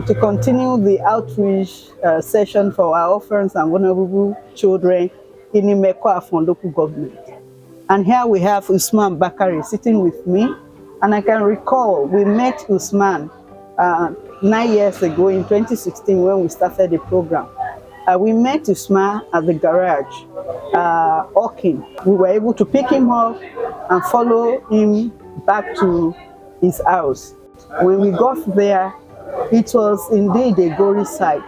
to continue the outreach session for our orphans and vulnerable children in Imeko-Afon local government. And here we have Usman Bakari sitting with me. And I can recall we met Usman 9 years ago in 2016 when we started the program. We met Usman at the garage, Orkin. We were able to pick him up and follow him back to his house. When we got there, it was indeed a gory sight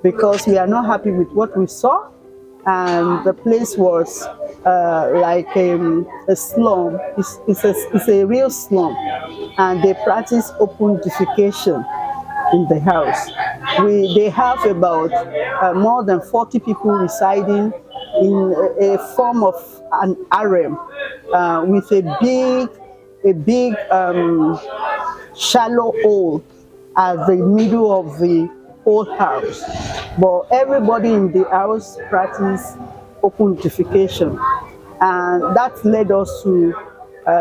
because we are not happy with what we saw, and the place was like a slum. It's a real slum, and they practice open defecation in the house. They have about more than 40 people residing in a form of an harem with a big shallow hole at the middle of the whole house. But everybody in the house practice open defecation, and that led us to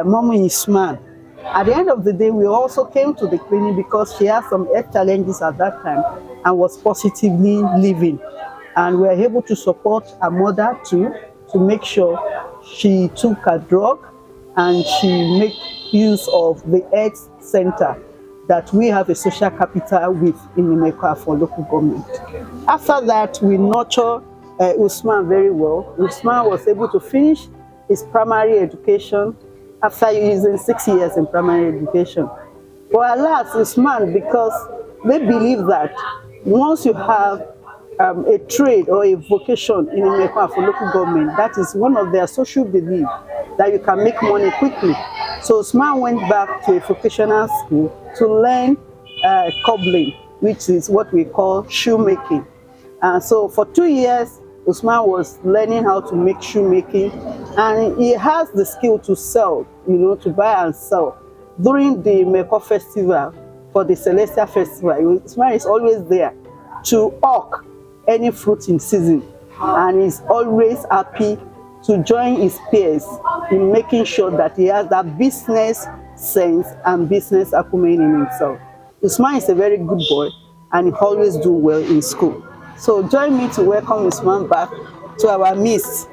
Mommy Usman. At the end of the day, we also came to the clinic because she had some health challenges at that time and was positively living. And we were able to support her mother too, to make sure she took her drug and she made use of the health center that we have a social capital with in Imeko-Afon local government. After that, we nurtured Usman very well. Usman was able to finish his primary education after using 6 years in primary education. But alas, Usman, because they believe that once you have a trade or a vocation in Imeko-Afon local government, that is one of their social beliefs, that you can make money quickly. So Usman went back to a vocational school to learn cobbling, which is what we call shoemaking. So for 2 years, Usman was learning how to make shoemaking, and he has the skill to sell, to buy and sell. During the Meko festival, for the Celestial Festival, Usman is always there to hawk any fruit in season, and he's always happy to join his peers in making sure that he has that business sense and business acumen in himself. Usman is a very good boy, and he always do well in school. So join me to welcome Usman back to our midst.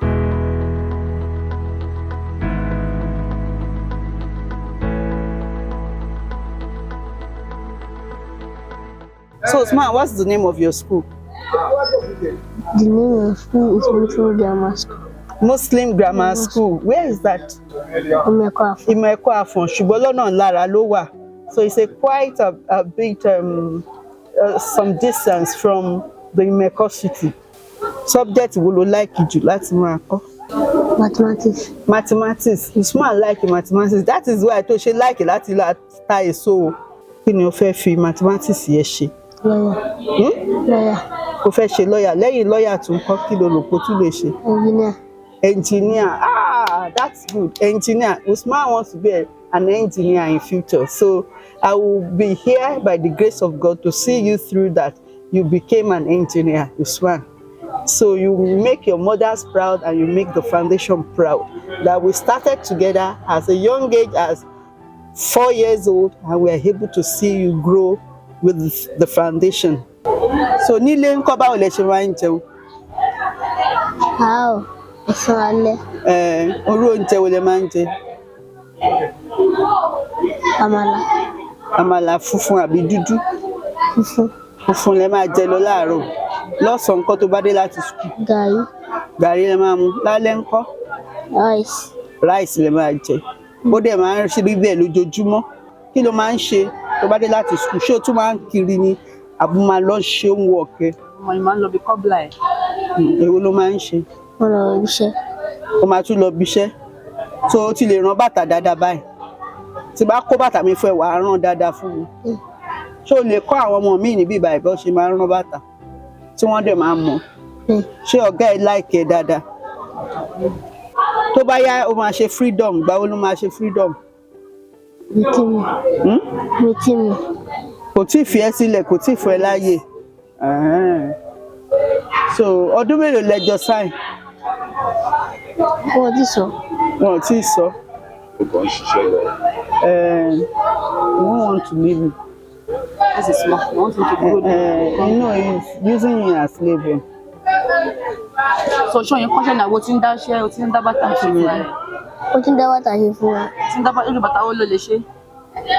So Usman, what's the name of your school? The name of school is Muslim Grammar School. Muslim Grammar School. Where is that? Imeko-Afon. Imeko-Afon. Shugbolona Lara Lowa. So it's quite a bit some distance from the Imeko city. Subject wo lo like ju láti máa kọ́? Mathematics. Mathematics. Usman like mathematics. That is why to ṣe like láti la ta èso. Kí ni o fẹ́ fi mathematics yẹn ṣe? Lawyer. Lawyer. O fẹ́ ṣe lawyer. Lẹ́yìn lawyer tún kọ́ kí lo rò pé o tún lè ṣe? Engineer. Engineer. Ah, that's good. Engineer. Usman wants to be an engineer in future. So I will be here by the grace of God to see you through that. You became an engineer, Usman. So you make your mothers proud and you make the foundation proud. That we started together as a young age, as 4 years old, and we are able to see you grow with the foundation. So nílé ńkọ́ báwo lẹ ṣe máa ń jẹun? How? Ọ̀sán alẹ́. Orú oúnjẹ wo lẹ máa ń jẹ? Àmàlà. Àmàlà funfun àbí dúdú? Funfun. Funfun lẹ máa jẹ lọ láàárọ̀. Lọ́sàn-án ńkọ́ tó bá dé láti school? Gàrí. Gàrí lẹ máa mu. Lálẹ́ ńkọ́? Rice. Rice lẹ máa jẹ. Ó dẹ̀ máa ń ṣe bí bẹ́ẹ̀ lójoojúmọ́. Kí ló máa ń ṣe tó bá dé láti school? Ṣé o tún máa ń kiri ni àbí máa lọ ṣe homework ẹ? Ọmọ yìí máa ń lọ bí kọ́bla ẹ̀. Èwo ló máa ń ṣe? Mo lọ ibiṣẹ́. O máa tún lọ ibiṣẹ́. So o ti lè rán bàtà dáadáa báyìí. Tí bá kó bàtà mi fún ẹ, wàá rán dáadáa fún mi. Ṣé o lè kọ́ àwọn ọmọ míì níbí báyìí bó ṣe máa ń rán bàtà tí wọ́n dẹ̀ máa mọ̀? Ṣé ọ̀gá ẹ like ẹ dáadáa? Tó bá yá o máa ṣe freedom, gbáwo ló máa ṣe freedom? Meeting mi. Kò tí ì fi ẹ́ sílẹ̀, kò tí ì fún ẹ láàyè. So ọdún mélòó lẹ́jọ́ sign? Wọ́n ti sọ. Wọn ò tí ì sọ. We want to leave you. This is small. I want him to grow big. You know, he's using it as labor. So show you question that what in that share, what in that bata ṣe fún ẹ. Ó ti ń dá bàtà ṣe fún wa. Tí ń dá bata, irú bàtà wo ló lè ṣe?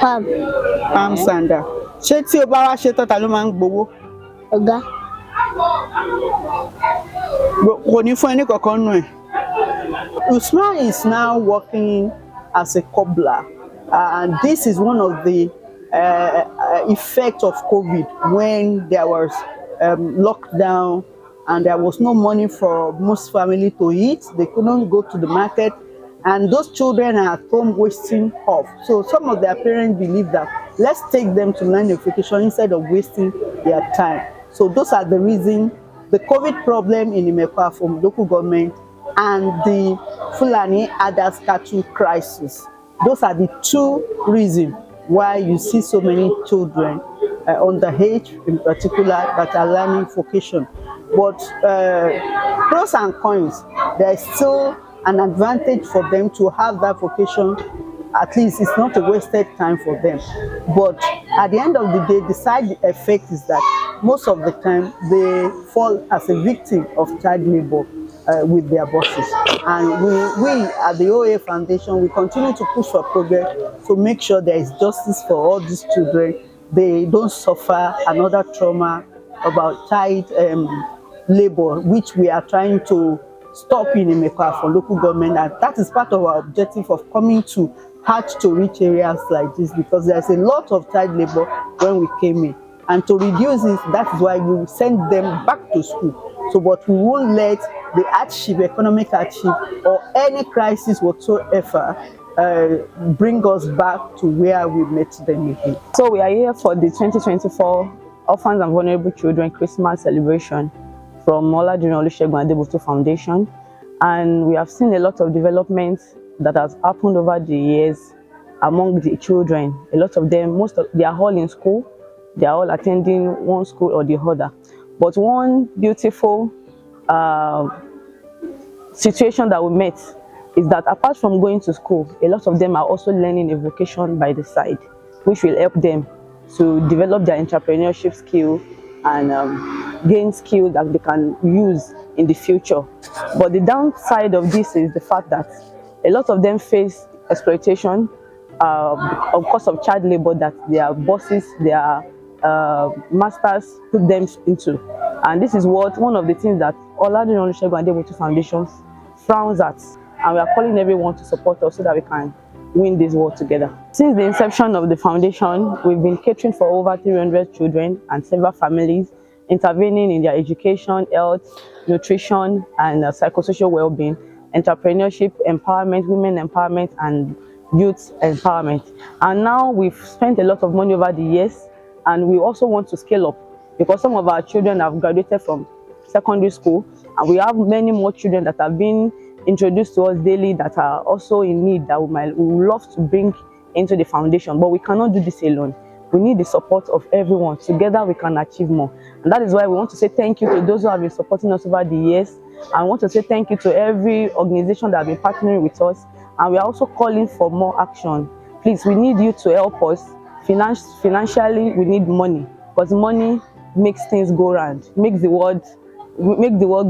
Pam, Palm sandal. Ṣé tí o bá wá ṣe tán ta ló máa ń gbowó? ọ̀gá. Kò ní fún ẹni kankan nù ẹ̀. Usman is now working as a cobbler, and this is one of the effects of COVID when there was lockdown and there was no money for most family to eat. They couldn't go to the market, and those children are at home wasting off. So some of their parents believe that let's take them to learn education instead of wasting their time. So those are the reasons the COVID problem in Imekwa from local government and the Fulani Adas cattle crisis. Those are the two reasons why you see so many children underage in particular that are learning vocation. But pros and cons, there is still an advantage for them to have that vocation. At least it's not a wasted time for them. But at the end of the day, the side effect is that most of the time they fall as a victim of child labor with their bosses. And we at the OA Foundation, we continue to push for progress to make sure there is justice for all these children. They don't suffer another trauma about child labor, which we are trying to stop in Imekwa for local government. And that is part of our objective of coming to hard to reach areas like this, because there's a lot of child labor when we came in. And to reduce it, that is why we send them back to school. So, but we won't let the hardship, economic hardship, or any crisis whatsoever bring us back to where we met them again. So we are here for the 2024 Orphans and Vulnerable Children Christmas celebration from Oladunni Olusegun Adeboto Foundation, and we have seen a lot of developments that has happened over the years among the children. A lot of them, they are all in school. They are all attending one school or the other. But one beautiful situation that we met is that apart from going to school, a lot of them are also learning a vocation by the side, which will help them to develop their entrepreneurship skill and gain skills that they can use in the future. But the downside of this is the fact that a lot of them face exploitation because of child labor that their bosses, their masters put them into. And this is one of the things that Oladunni Olusegun Adeboto Foundation frowns at. And we are calling everyone to support us so that we can win this war together. Since the inception of the foundation, we've been catering for over 300 children and several families, intervening in their education, health, nutrition, and psychosocial well-being, entrepreneurship, empowerment, women empowerment, and youth empowerment. And now we've spent a lot of money over the years, and we also want to scale up because some of our children have graduated from secondary school, and we have many more children that have been introduced to us daily that are also in need that we would love to bring into the foundation. But we cannot do this alone. We need the support of everyone. Together we can achieve more. And that is why we want to say thank you to those who have been supporting us over the years. And we want to say thank you to every organization that have been partnering with us. And we are also calling for more action. Please, we need you to help us. Financially, we need money, because money makes things go round, make the world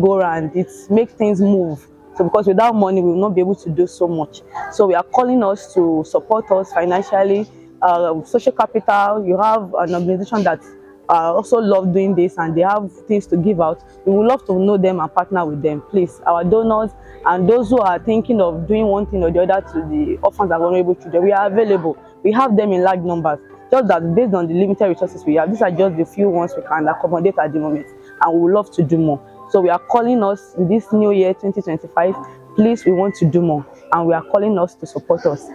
go round. It makes things move. So because without money, we will not be able to do so much. So we are calling us to support us financially, social capital. You have an organization that also love doing this and they have things to give out. We would love to know them and partner with them. Please, our donors and those who are thinking of doing one thing or the other to the orphans and vulnerable children, we are available. We have them in large numbers. Just that based on the limited resources we have, these are just the few ones we can accommodate at the moment, and we would love to do more. So we are calling us in this new year 2025, please, we want to do more, and we are calling us to support us.